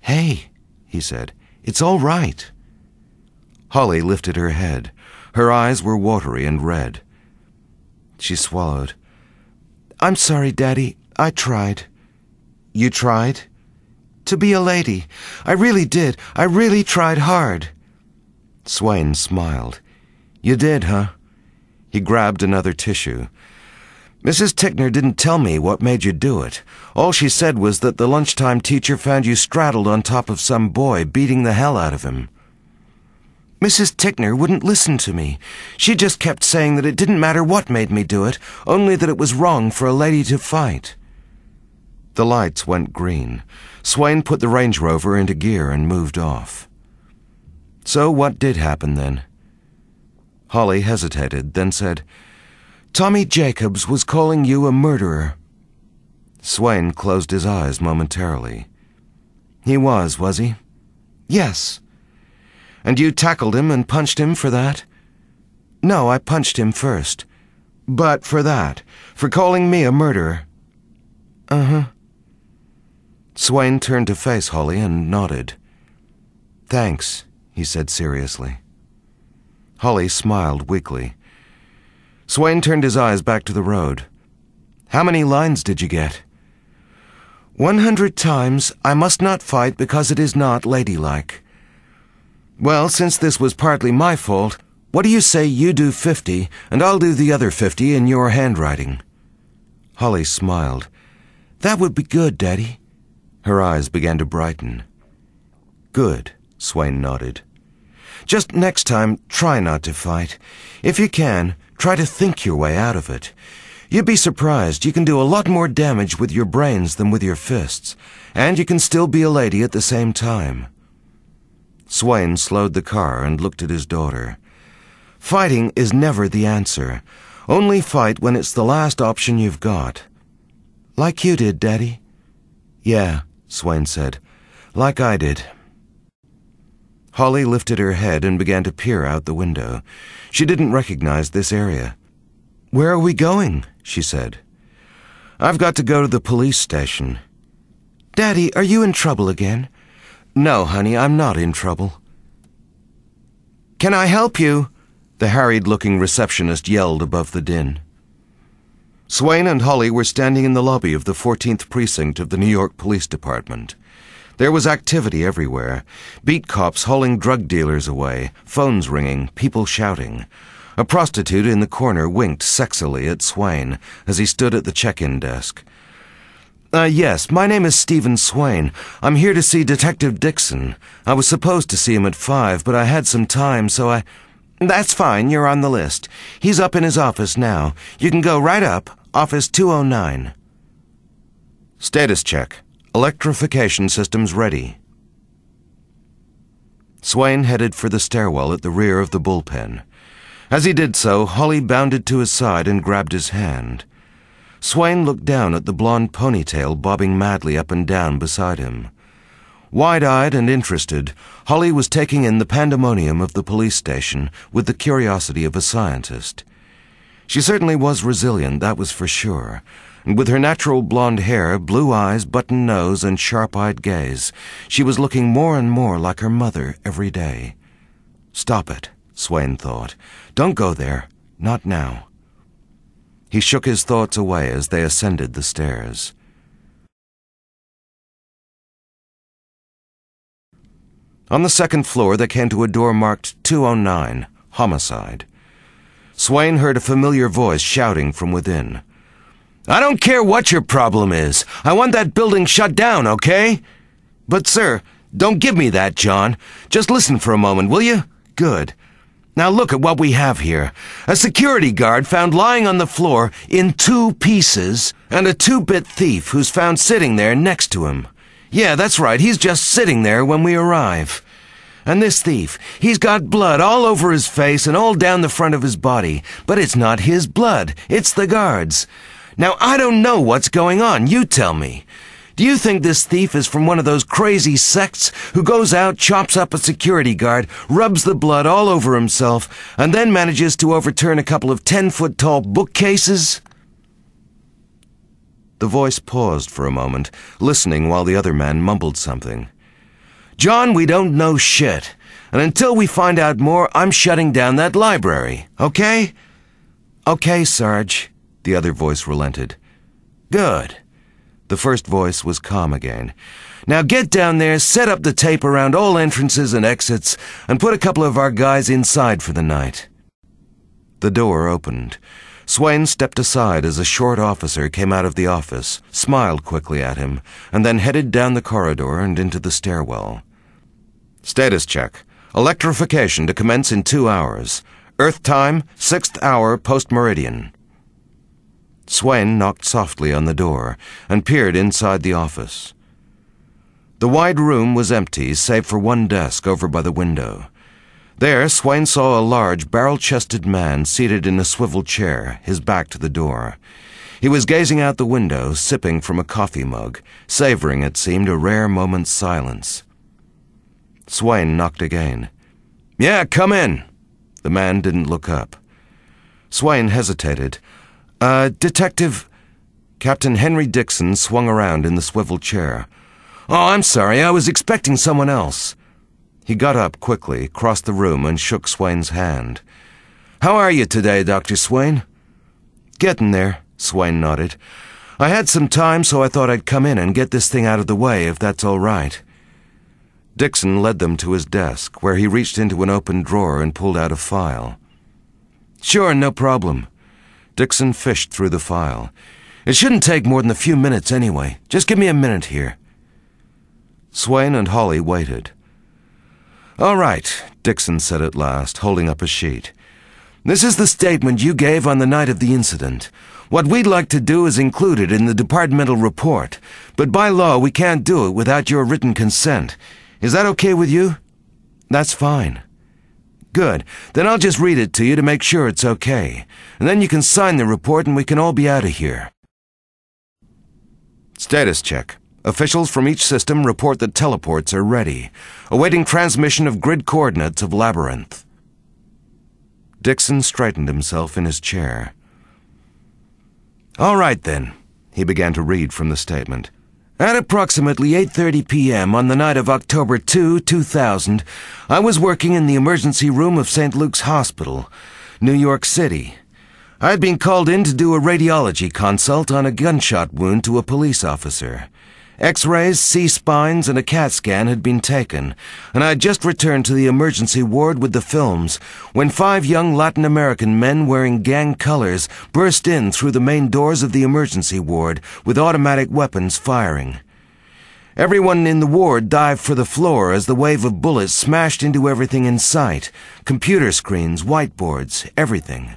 "Hey," he said, "it's all right." Holly lifted her head. Her eyes were watery and red. She swallowed. "I'm sorry, Daddy. I tried." "You tried?" "To be a lady. I really did. I really tried hard." Swain smiled. "You did, huh?" He grabbed another tissue. "Mrs. Tickner didn't tell me what made you do it. All she said was that the lunchtime teacher found you straddled on top of some boy, beating the hell out of him." "Mrs. Tickner wouldn't listen to me. She just kept saying that it didn't matter what made me do it, only that it was wrong for a lady to fight." The lights went green. Swain put the Range Rover into gear and moved off. "So what did happen then?" Holly hesitated, then said, "Tommy Jacobs was calling you a murderer." Swain closed his eyes momentarily. "He was he?" "Yes." "And you tackled him and punched him for that?" "No, I punched him first." "But for that? For calling me a murderer?" "Uh-huh." Swain turned to face Holly and nodded. "Thanks," he said seriously. Holly smiled weakly. Swain turned his eyes back to the road. "How many lines did you get?" 100 times, I must not fight because it is not ladylike." "Well, since this was partly my fault, what do you say you do 50, and I'll do the other 50 in your handwriting?" Holly smiled. "That would be good, Daddy." Her eyes began to brighten. "Good," Swain nodded. "Just next time, try not to fight. If you can, try to think your way out of it. You'd be surprised. You can do a lot more damage with your brains than with your fists, and you can still be a lady at the same time." Swain slowed the car and looked at his daughter. "Fighting is never the answer. Only fight when it's the last option you've got." "Like you did, Daddy." "Yeah," Swain said, "like I did." Holly lifted her head and began to peer out the window. She didn't recognize this area. "Where are we going?" she said. "I've got to go to the police station." "Daddy, are you in trouble again?" "No, honey, I'm not in trouble." "Can I help you?" the harried-looking receptionist yelled above the din. Swain and Holly were standing in the lobby of the 14th Precinct of the New York Police Department. There was activity everywhere. Beat cops hauling drug dealers away, phones ringing, people shouting. A prostitute in the corner winked sexily at Swain as he stood at the check-in desk. Yes, my name is Stephen Swain. I'm here to see Detective Dixon. I was supposed to see him at 5, but I had some time, so I—" "That's fine, you're on the list. He's up in his office now. You can go right up, office 209. "Status check. Electrification systems ready." Swain headed for the stairwell at the rear of the bullpen. As he did so, Holly bounded to his side and grabbed his hand. Swain looked down at the blonde ponytail bobbing madly up and down beside him. Wide-eyed and interested, Holly was taking in the pandemonium of the police station with the curiosity of a scientist. She certainly was resilient, that was for sure, and with her natural blonde hair, blue eyes, button nose, and sharp-eyed gaze, she was looking more and more like her mother every day. "Stop it," Swain thought. "Don't go there. Not now." He shook his thoughts away as they ascended the stairs. On the second floor, they came to a door marked 209, Homicide. Swain heard a familiar voice shouting from within. "I don't care what your problem is. I want that building shut down, okay?" "But, sir, don't give me that, John. Just listen for a moment, will you? Good. Now look at what we have here. A security guard found lying on the floor in 2 pieces, and a 2-bit thief who's found sitting there next to him. Yeah, that's right, he's just sitting there when we arrive. And this thief, he's got blood all over his face and all down the front of his body, but it's not his blood, it's the guard's. Now, I don't know what's going on, you tell me. Do you think this thief is from one of those crazy sects who goes out, chops up a security guard, rubs the blood all over himself, and then manages to overturn a couple of 10-foot-tall bookcases?" The voice paused for a moment, listening while the other man mumbled something. John, we don't know shit. And until we find out more, I'm shutting down that library, okay? Okay, Sarge, the other voice relented. Good. The first voice was calm again. Now get down there, set up the tape around all entrances and exits, and put a couple of our guys inside for the night. The door opened. Swain stepped aside as a short officer came out of the office, smiled quickly at him, and then headed down the corridor and into the stairwell. Status check. Electrification to commence in 2 hours. Earth time, 6th hour post-meridian. Swain knocked softly on the door and peered inside the office. The wide room was empty save for one desk over by the window. There, Swain saw a large, barrel-chested man seated in a swivel chair, his back to the door. He was gazing out the window, sipping from a coffee mug, savoring, it seemed, a rare moment's silence. Swain knocked again. "Yeah, come in." The man didn't look up. Swain hesitated. Detective..." Captain Henry Dixon swung around in the swivel chair. "Oh, I'm sorry, I was expecting someone else." He got up quickly, crossed the room, and shook Swain's hand. "How are you today, Dr. Swain?" "Getting there," Swain nodded. "I had some time, so I thought I'd come in and get this thing out of the way, if that's all right." Dixon led them to his desk, where he reached into an open drawer and pulled out a file. "Sure, no problem." Dixon fished through the file. "It shouldn't take more than a few minutes anyway. Just give me a minute here." Swain and Holly waited. "All right," Dixon said at last, holding up a sheet. "This is the statement you gave on the night of the incident. What we'd like to do is include it in the departmental report, but by law we can't do it without your written consent. Is that okay with you?" "That's fine." "Good. Then I'll just read it to you to make sure it's okay. And then you can sign the report and we can all be out of here." Status check. Officials from each system report that teleports are ready, awaiting transmission of grid coordinates of Labyrinth. Dixon straightened himself in his chair. "All right, then," he began to read from the statement. "At approximately 8:30 p.m. on the night of October 2, 2000, I was working in the emergency room of St. Luke's Hospital, New York City. I had been called in to do a radiology consult on a gunshot wound to a police officer. X-rays, C-spines, and a CAT scan had been taken, and I had just returned to the emergency ward with the films when 5 young Latin American men wearing gang colors burst in through the main doors of the emergency ward with automatic weapons firing. Everyone in the ward dived for the floor as the wave of bullets smashed into everything in sight, computer screens, whiteboards, everything.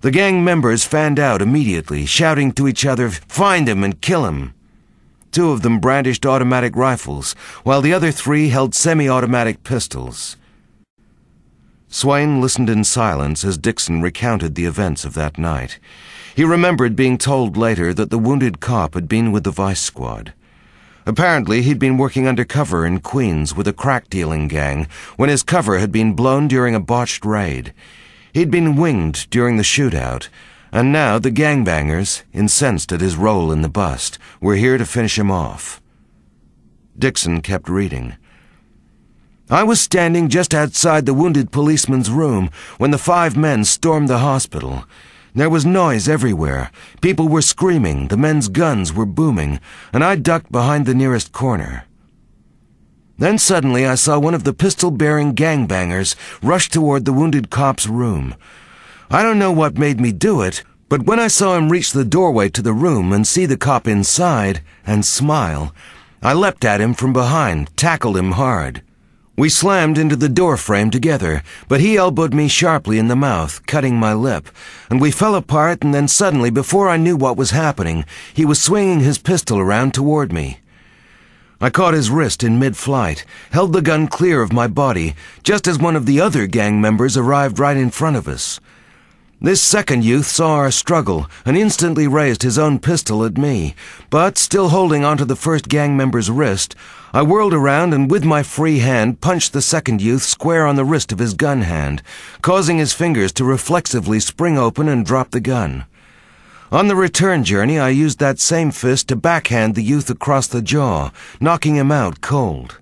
The gang members fanned out immediately, shouting to each other, 'Find him and kill him.' 2 of them brandished automatic rifles, while the other 3 held semi-automatic pistols." Swain listened in silence as Dixon recounted the events of that night. He remembered being told later that the wounded cop had been with the Vice Squad. Apparently, he'd been working undercover in Queens with a crack-dealing gang when his cover had been blown during a botched raid. He'd been winged during the shootout, and now the gangbangers, incensed at his role in the bust, were here to finish him off. Dixon kept reading. "I was standing just outside the wounded policeman's room when the 5 men stormed the hospital. There was noise everywhere. People were screaming, the men's guns were booming, and I ducked behind the nearest corner. Then suddenly I saw one of the pistol-bearing gangbangers rush toward the wounded cop's room. I don't know what made me do it, but when I saw him reach the doorway to the room and see the cop inside and smile, I leapt at him from behind, tackled him hard. We slammed into the door frame together, but he elbowed me sharply in the mouth, cutting my lip, and we fell apart, and then suddenly, before I knew what was happening, he was swinging his pistol around toward me. I caught his wrist in mid-flight, held the gun clear of my body, just as one of the other gang members arrived right in front of us. This second youth saw our struggle and instantly raised his own pistol at me, but, still holding onto the first gang member's wrist, I whirled around and with my free hand punched the second youth square on the wrist of his gun hand, causing his fingers to reflexively spring open and drop the gun. On the return journey, I used that same fist to backhand the youth across the jaw, knocking him out cold.